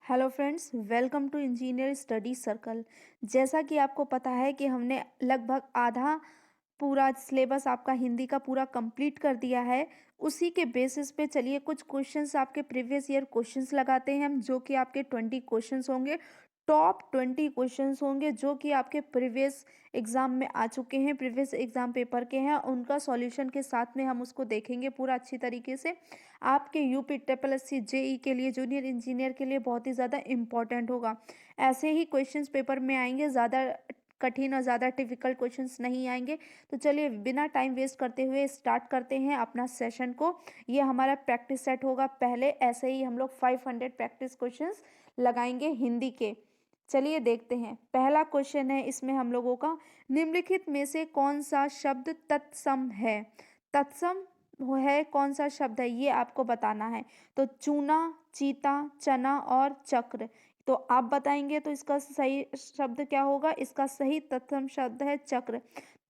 Hello friends, welcome to engineer study circle. जैसा कि आपको पता है कि हमने लगभग आधा पूरा सिलेबस आपका हिंदी का पूरा कंप्लीट कर दिया है। उसी के बेसिस पे चलिए कुछ क्वेश्चंस आपके प्रीवियस ईयर क्वेश्चंस लगाते हैं हम, जो कि आपके 20 क्वेश्चंस होंगे। टॉप 20 क्वेश्चंस होंगे जो कि आपके प्रीवियस एग्जाम में आ चुके हैं, प्रीवियस एग्जाम पेपर के हैं। उनका सॉल्यूशन के साथ में हम उसको देखेंगे पूरा अच्छी तरीके से। आपके UP triple S C JE के लिए, जूनियर इंजीनियर के लिए बहुत ही ज़्यादा इंपॉर्टेंट होगा। ऐसे ही क्वेश्चंस पेपर में आएंगे, ज़्यादा कठिन और ज़्यादा डिफिकल्ट क्वेश्चंस नहीं आएंगे। तो चलिए बिना टाइम वेस्ट करते हुए स्टार्ट करते हैं अपना सेशन को। ये हमारा प्रैक्टिस सेट होगा। पहले ऐसे ही हम लोग 500 प्रैक्टिस क्वेश्चंस लगाएंगे हिंदी के। चलिए देखते हैं। पहला क्वेश्चन है इसमें हम लोगों का, निम्नलिखित में से कौन सा शब्द तत्सम है? तत्सम वो है कौन सा शब्द है, ये आपको बताना है। तो चूना, चीता, चना और चक्र। तो आप बताएंगे तो इसका सही शब्द क्या होगा? इसका सही तत्सम शब्द है चक्र।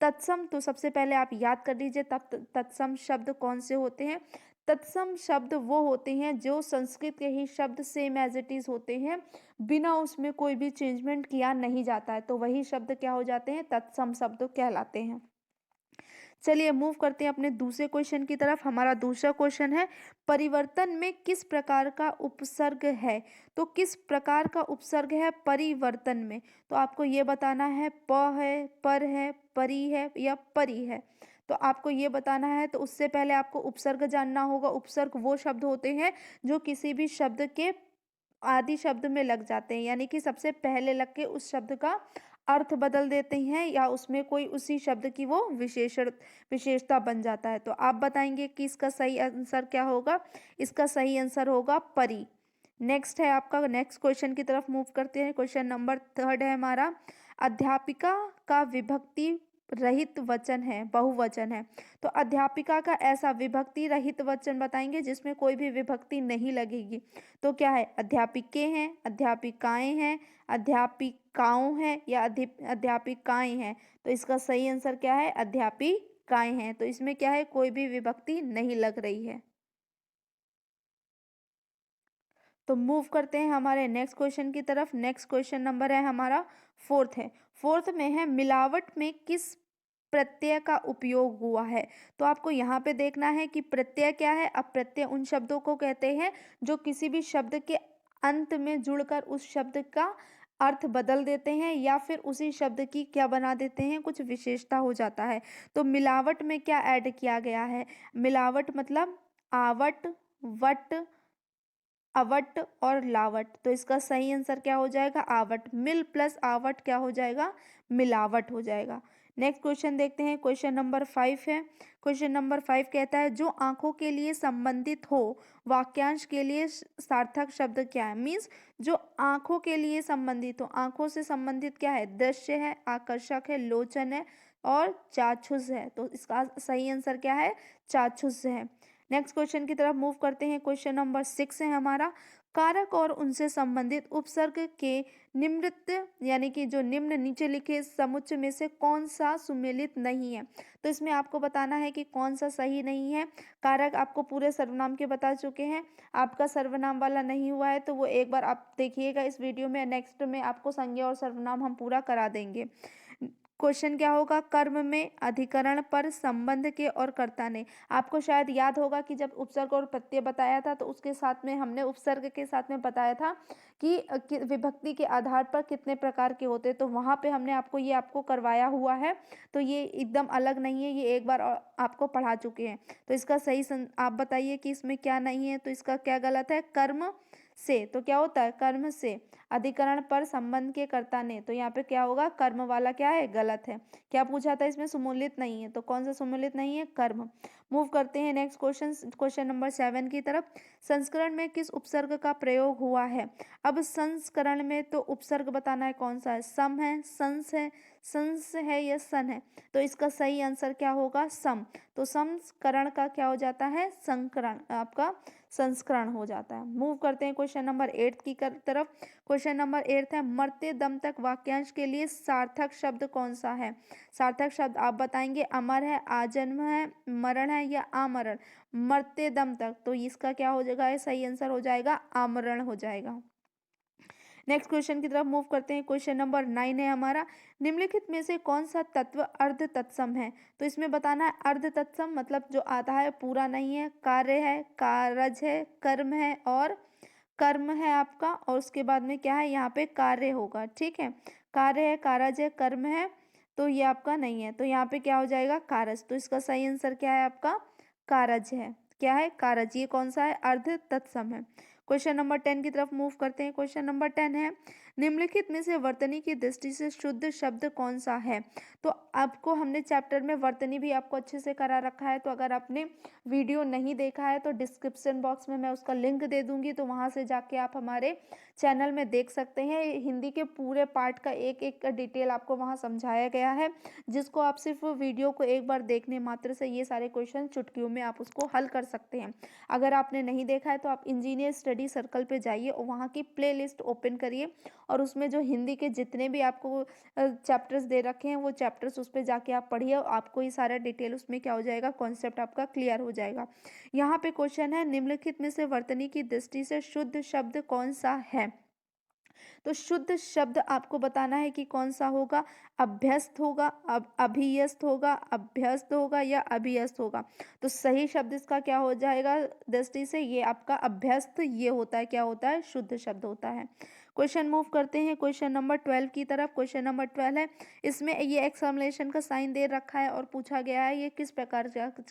तत्सम तो सबसे पहले आप याद कर लीजिए तत्सम शब्द कौन से होते हैं। तत्सम शब्द वो होते हैं जो संस्कृत के ही शब्द सेम एज इट इज होते हैं, बिना उसमें कोई भी चेंजमेंट किया नहीं जाता है, तो वही शब्द क्या हो जाते हैं? तत्सम शब्द कहलाते हैं। चलिए मूव करते हैं अपने दूसरे क्वेश्चन की तरफ। हमारा दूसरा क्वेश्चन है, परिवर्तन में किस प्रकार का उपसर्ग है? तो किस प्रकार का उपसर्ग है परिवर्तन में? तो आपको ये बताना है, प है, पर है, परी है या परी है। तो आपको ये बताना है। तो उससे पहले आपको उपसर्ग जानना होगा। उपसर्ग वो शब्द होते हैं जो किसी भी शब्द के आदि शब्द में लग जाते हैं, यानी कि सबसे पहले लग के उस शब्द का अर्थ बदल देते हैं या उसमें कोई उसी शब्द की वो विशेषता बन जाता है। तो आप बताएंगे कि इसका सही आंसर क्या होगा? इसका सही आंसर होगा परी। नेक्स्ट है आपका, नेक्स्ट क्वेश्चन की तरफ मूव करते हैं। क्वेश्चन नंबर थर्ड है हमारा, अध्यापिका का विभक्ति रहित वचन है, बहुवचन है। तो अध्यापिका का ऐसा विभक्ति रहित वचन बताएंगे जिसमें कोई भी विभक्ति नहीं लगेगी। तो क्या है? अध्यापिके हैं, अध्यापिकाएं हैं, अध्यापिकाओं हैं या अध्यापिकाएं हैं। तो इसका सही आंसर क्या है? अध्यापिकाएं हैं। तो इसमें क्या है? कोई भी विभक्ति नहीं लग रही है। तो मूव करते हैं हमारे नेक्स्ट क्वेश्चन की तरफ। नेक्स्ट क्वेश्चन नंबर है हमारा फोर्थ है। फोर्थ में है, मिलावट में किस प्रत्यय का उपयोग हुआ है? तो आपको यहाँ पे देखना है कि प्रत्यय क्या है। अब प्रत्यय उन शब्दों को कहते हैं जो किसी भी शब्द के अंत में जुड़कर उस शब्द का अर्थ बदल देते हैं या फिर उसी शब्द की क्या बना देते हैं, कुछ विशेषता हो जाता है। तो मिलावट में क्या ऐड किया गया है? मिलावट मतलब आवट, वट, अवट और लावट। तो इसका सही आंसर क्या हो जाएगा? आवट। मिल प्लस आवट क्या हो जाएगा? मिलावट हो जाएगा। नेक्स्ट क्वेश्चन देखते हैं। क्वेश्चन नंबर 5 है। क्वेश्चन नंबर 5 कहता है, जो आंखों के लिए संबंधित हो वाक्यांश के लिए सार्थक शब्द क्या है? मीन्स जो आंखों के लिए संबंधित हो, आंखों से संबंधित क्या है? दृश्य है, आकर्षक है, लोचन है और चाक्षुष है। तो इसका सही आंसर क्या है? चाक्षुष है। नेक्स्ट क्वेश्चन की तरफ मूव करते हैं। क्वेश्चन नंबर 6 है हमारा, कारक और उनसे संबंधित उपसर्ग के निम्नलिखित यानी कि जो निम्न नीचे लिखे समुच्चय में से कौन सा सुमेलित नहीं है? तो इसमें आपको बताना है कि कौन सा सही नहीं है। कारक आपको पूरे सर्वनाम के बता चुके हैं, आपका सर्वनाम वाला नहीं हुआ है तो वो एक बार आप देखिएगा इस वीडियो में। नेक्स्ट में आपको संज्ञा और सर्वनाम हम पूरा करा देंगे। क्वेश्चन क्या होगा? कर्म में अधिकरण पर संबंध के और कर्ता ने। आपको शायद याद होगा कि जब उपसर्ग और प्रत्यय बताया था तो उसके साथ में हमने उपसर्ग के साथ में बताया था कि विभक्ति के आधार पर कितने प्रकार के होते, तो वहां पे हमने आपको करवाया हुआ है। तो ये एकदम अलग नहीं है, ये एक बार और आपको पढ़ा चुके हैं। तो इसका आप बताइए कि इसमें क्या नहीं है। तो इसका क्या गलत है? कर्म से। तो क्या होता है? कर्म से। अधिकरण पर संबंध के कर्ता ने, तो यहाँ पे क्या होगा? कर्म वाला क्या है? गलत है। क्या पूछा था इसमें? सुमूलित नहीं है। तो कौन सा सुमूलित नहीं है? कर्म। मूव करते हैं नेक्स्ट क्वेश्चन, क्वेश्चन नंबर 7 की तरफ। संस्करण में किस उपसर्ग का प्रयोग हुआ है? अब संस्करण में तो उपसर्ग बताना है कौन सा है। सम है, संस है या सन है। तो इसका सही आंसर क्या होगा? सम। तो संस्करण का क्या हो जाता है? संकरण, आपका संस्करण हो जाता है। मूव करते हैं क्वेश्चन नंबर 8 की तरफ। क्वेश्चन नंबर 8 है, मरते दम तक वाक्यांश के लिए सार्थक शब्द कौन सा है? सार्थक शब्द आप बताएंगे। अमर है, आजन्म है, मरण है या आमरण। मरते दम तक, तो इसका क्या हो जाएगा? सही आंसर हो जाएगा आमरण हो जाएगा। नेक्स्ट क्वेश्चन की तरफ मूव करते हैं। क्वेश्चन नंबर 9 है हमारा, निम्नलिखित में से कौन सा तत्व अर्ध तत्सम है? तो इसमें बताना है अर्ध तत्सम मतलब जो आधा है पूरा नहीं है, कार्य है, कारज है, कर्म है और कर्म है आपका, और उसके बाद में क्या है यहाँ पे कार्य होगा। ठीक है, कार्य है, कारज है, कर्म है, तो ये आपका नहीं है, तो यहाँ पे क्या हो जाएगा कारज। तो इसका सही आंसर क्या है आपका कारज है। क्या है कारज। ये कौन सा है अर्ध तत्सम है। क्वेश्चन नंबर 10 की तरफ मूव करते हैं। क्वेश्चन नंबर 10 है, निम्नलिखित में से वर्तनी की दृष्टि से शुद्ध शब्द कौन सा है? तो आपको हमने चैप्टर में वर्तनी भी आपको अच्छे से करा रखा है, तो अगर आपने वीडियो नहीं देखा है तो डिस्क्रिप्शन बॉक्स में मैं उसका लिंक दे दूंगी, तो वहां से जाके आप हमारे चैनल में देख सकते हैं। हिंदी के पूरे पार्ट का एक एक का डिटेल आपको वहां समझाया गया है, जिसको आप सिर्फ वीडियो को एक बार देखने मात्र से ये सारे क्वेश्चन चुटकियों में आप उसको हल कर सकते हैं। अगर आपने नहीं देखा है तो आप इंजीनियर स्टडी सर्कल पे जाइए और वहाँ की प्ले लिस्ट ओपन करिए, और उसमें जो हिंदी के जितने भी आपको चैप्टर्स दे रखे हैं वो चैप्टर्स उस पर जाके आप पढ़िए, और आपको ये सारा डिटेल उसमें क्या हो जाएगा कॉन्सेप्ट आपका क्लियर हो जाएगा। यहाँ पे क्वेश्चन है, निम्नलिखित में से वर्तनी की दृष्टि से शुद्ध शब्द कौन सा है? तो शुद्ध शब्द आपको बताना है कि कौन सा होगा, अभ्यस्त होगा, अभियस्त होगा, अभ्यस्त होगा या अभियस्त होगा। तो सही शब्द इसका क्या हो जाएगा दृष्टि से, ये आपका अभ्यस्त ये होता है, क्या होता है शुद्ध शब्द होता है। क्वेश्चन मूव करते हैं क्वेश्चन नंबर 12 की तरफ। क्वेश्चन नंबर 12 है, इसमें ये एक्सक्लेमेशन का साइन दे रखा है और पूछा गया है ये किस प्रकार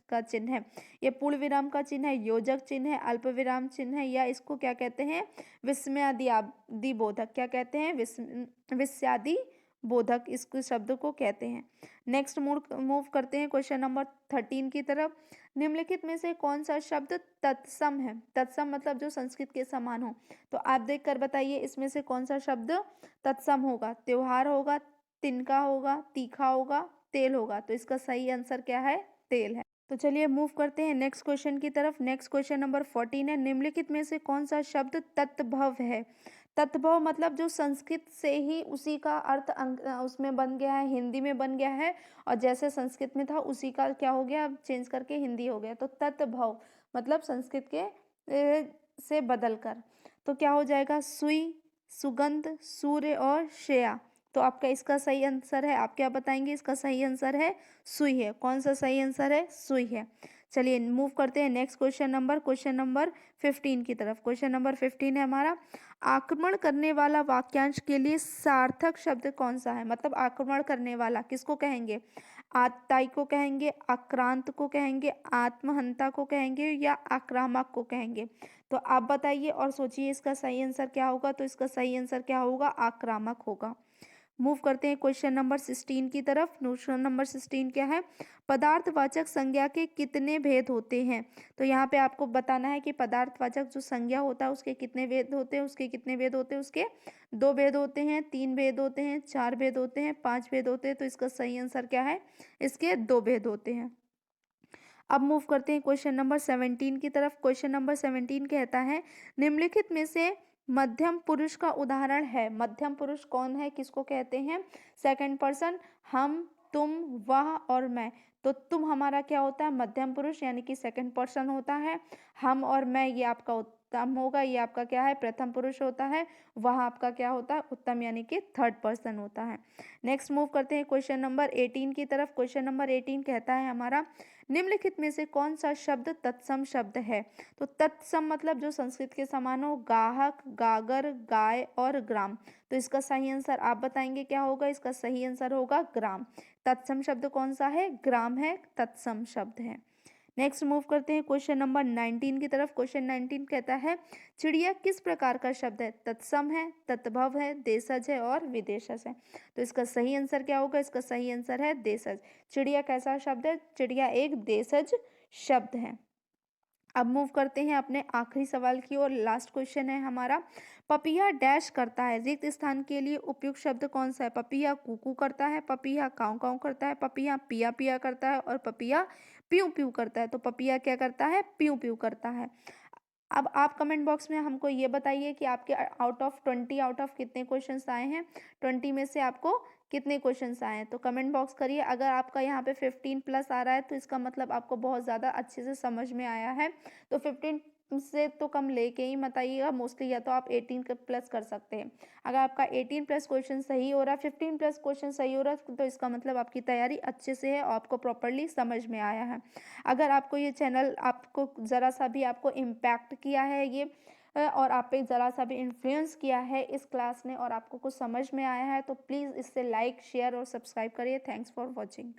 का चिन्ह है। ये पूर्ण विराम का चिन्ह है, योजक चिन्ह है, अल्प विराम चिन्ह है, या इसको क्या कहते हैं विस्मयादि बोधक। क्या कहते हैं विस्मयादि बोधक इस शब्द को कहते हैं। नेक्स्ट मूव करते हैं क्वेश्चन नंबर 13 की तरफ। निम्नलिखित में से कौन सा शब्द तत्सम है? तत्सम मतलब जो संस्कृत के समान हो। तो आप देखकर बताइए इसमें से कौन सा शब्द तत्सम होगा। त्योहार होगा, तिनका होगा, तीखा होगा, तेल होगा। तो इसका सही आंसर क्या है तेल है। तो चलिए मूव करते हैं नेक्स्ट क्वेश्चन की तरफ। नेक्स्ट क्वेश्चन नंबर 14 है, निम्नलिखित में से कौन सा शब्द तत्भव है? तत्भव मतलब जो संस्कृत से ही उसी का अर्थ उसमें बन गया है, हिंदी में बन गया है, और जैसे संस्कृत में था उसी का क्या हो गया अब चेंज करके हिंदी हो गया। तो तत्भव मतलब संस्कृत के से बदल कर। तो क्या हो जाएगा सुई, सुगंध, सूर्य और श्रेया। तो आपका इसका सही आंसर है, आप क्या बताएंगे इसका सही आंसर है सुई है। कौन सा सही आंसर है सुई है। चलिए मूव करते हैं नेक्स्ट क्वेश्चन नंबर 15 की तरफ। क्वेश्चन नंबर 15 है हमारा, आक्रमण करने वाला वाक्यांश के लिए सार्थक शब्द कौन सा है? मतलब आक्रमण करने वाला किसको कहेंगे, आतताई को कहेंगे, आक्रांत को कहेंगे, आत्महंता को कहेंगे या आक्रामक को कहेंगे। तो आप बताइए और सोचिए इसका सही आंसर क्या होगा। तो इसका सही आंसर क्या होगा आक्रामक होगा। मूव करते हैं क्वेश्चन नंबर 16 की तरफ। क्वेश्चन नंबर 16 क्या है, पदार्थवाचक संज्ञा के कितने भेद होते हैं? तो यहाँ पे आपको बताना है कि पदार्थवाचक जो संज्ञा होता है उसके कितने भेद होते हैं, उसके कितने भेद होते हैं, उसके 2 भेद होते हैं, 3 भेद होते हैं, 4 भेद होते हैं, 5 भेद होते हैं। तो इसका सही आंसर क्या है, इसके 2 भेद होते हैं। अब मूव करते हैं क्वेश्चन नंबर 17 की तरफ। क्वेश्चन नंबर 17 कहता है, निम्नलिखित में से मध्यम पुरुष का उदाहरण है। मध्यम पुरुष कौन है, किसको कहते हैं, सेकंड पर्सन, हम, तुम, वह और मैं। तो तुम हमारा क्या होता है मध्यम पुरुष यानी कि सेकंड पर्सन होता है। हम और मैं ये आपका उत्तम होगा, ये आपका क्या है प्रथम पुरुष होता है। वह आपका क्या होता है उत्तम यानी कि थर्ड पर्सन होता है। नेक्स्ट मूव करते हैं क्वेश्चन नंबर 18 की तरफ। क्वेश्चन नंबर 18 कहता है हमारा, निम्नलिखित में से कौन सा शब्द तत्सम शब्द है? तो तत्सम मतलब जो संस्कृत के समान हो, गाहक, गागर, गाय और ग्राम। तो इसका सही आंसर आप बताएंगे क्या होगा, इसका सही आंसर होगा ग्राम। तत्सम शब्द कौन सा है, ग्राम है, तत्सम शब्द है। नेक्स्ट मूव करते हैं क्वेश्चन नंबर 19 की तरफ। क्वेश्चन 19 कहता है, चिड़िया किस प्रकार का शब्द है? तत्सम है, तत्भव है, देशज है और विदेशज है। तो इसका सही आंसर क्या होगा, इसका सही आंसर है देशज। चिड़िया कैसा शब्द है, चिड़िया एक देशज शब्द है। अब मूव करते हैं अपने आखिरी सवाल की ओर। लास्ट क्वेश्चन है हमारा, पपीहा डैश करता है, रिक्त स्थान के लिए उपयुक्त शब्द कौन सा है? पपीहा कूकू करता है, पपीहा काऊ काऊ करता है, पपीहा पिया पिया करता है और पपीहा प्यू प्यू करता है। तो पपीहा क्या करता है, प्यू प्यू करता है। अब आप कमेंट बॉक्स में हमको ये बताइए कि आपके आउट ऑफ 20 आउट ऑफ कितने क्वेश्चंस आए हैं, 20 में से आपको कितने क्वेश्चंस आए हैं। तो कमेंट बॉक्स करिए। अगर आपका यहाँ पे 15 प्लस आ रहा है तो इसका मतलब आपको बहुत ज़्यादा अच्छे से समझ में आया है। तो 15 से तो कम लेके ही मत आइएगा मोस्टली, या तो आप 18 प्लस कर सकते हैं। अगर आपका 18 प्लस क्वेश्चन सही हो रहा है, 15 प्लस क्वेश्चन सही हो रहा है, तो इसका मतलब आपकी तैयारी अच्छे से है और आपको प्रॉपरली समझ में आया है। अगर आपको ये चैनल आपको ज़रा सा भी आपको इम्पैक्ट किया है ये और आप पे ज़रा सा भी इन्फ्लुएंस किया है इस क्लास ने और आपको कुछ समझ में आया है, तो प्लीज़ इससे लाइक शेयर और सब्सक्राइब करिए। Thanks for watching.